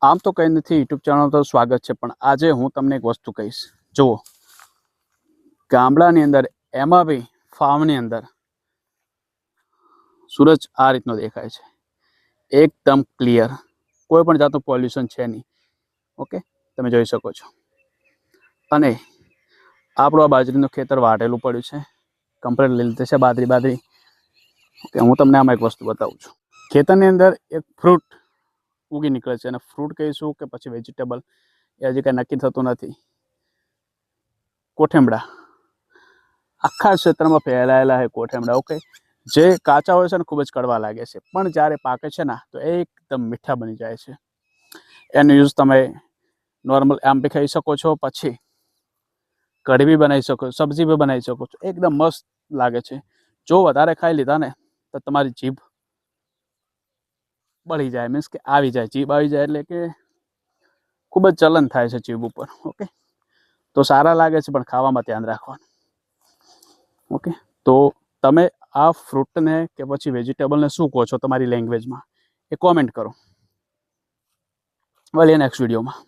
આમ તો કંઈ નથી, યુટ્યુબ ચેનલ તો સ્વાગત છે, પણ આજે હું તમને એક વસ્તુ કહીશ. જુઓ, ગામડાની અંદર એમાં બી ફાર્મની અંદર સૂરજ આ રીતનો દેખાય છે, એકદમ ક્લિયર, કોઈ પણ જાતનું પોલ્યુશન છે નહીં. ઓકે, તમે જોઈ શકો છો. અને આપણું આ બાજરીનું ખેતર વાટેલું પડ્યું છે, કમ્પ્લીટ લીધી છે બાજરી. ઓકે, હું તમને આમાં એક વસ્તુ બતાવું છું. ખેતરની અંદર એક ફ્રૂટ ઉગી નીકળે છે, અને ફ્રૂટ કહીશું કે પછી વેજીટેબલ એ હજી કંઈ નક્કી થતું નથી. કોઠેમડા આખા ક્ષેત્રમાં ફેલાયેલા છે કોઠેમડા. ઓકે, જે કાચા હોય છે ને ખૂબ જ કડવા લાગે છે, પણ જ્યારે પાકે છે ને તો એકદમ મીઠા બની જાય છે. એનો યુઝ તમે નોર્મલ આમ બી ખાઈ શકો છો, પછી કઢી બી બનાવી શકો, સબ્જી બી બનાવી શકો છો. એકદમ મસ્ત લાગે છે. જો વધારે ખાઈ લીધા ને તો તમારી જીભ બળી જાય, મીન્સ કે આવી જાય, જીભ આવી જાય એટલે કે ખૂબ જ ચલન થાય છે જીભ ઉપર. ઓકે, તો સારા લાગે છે, પણ ખાવામાં ધ્યાન રાખવાનું. ઓકે, તો તમે આ ફ્રૂટને કે પછી વેજીટેબલને શું કહો છો તમારી લેંગ્વેજમાં, એ કોમેન્ટ કરો. મળીએ નેક્સ્ટ વિડીયોમાં.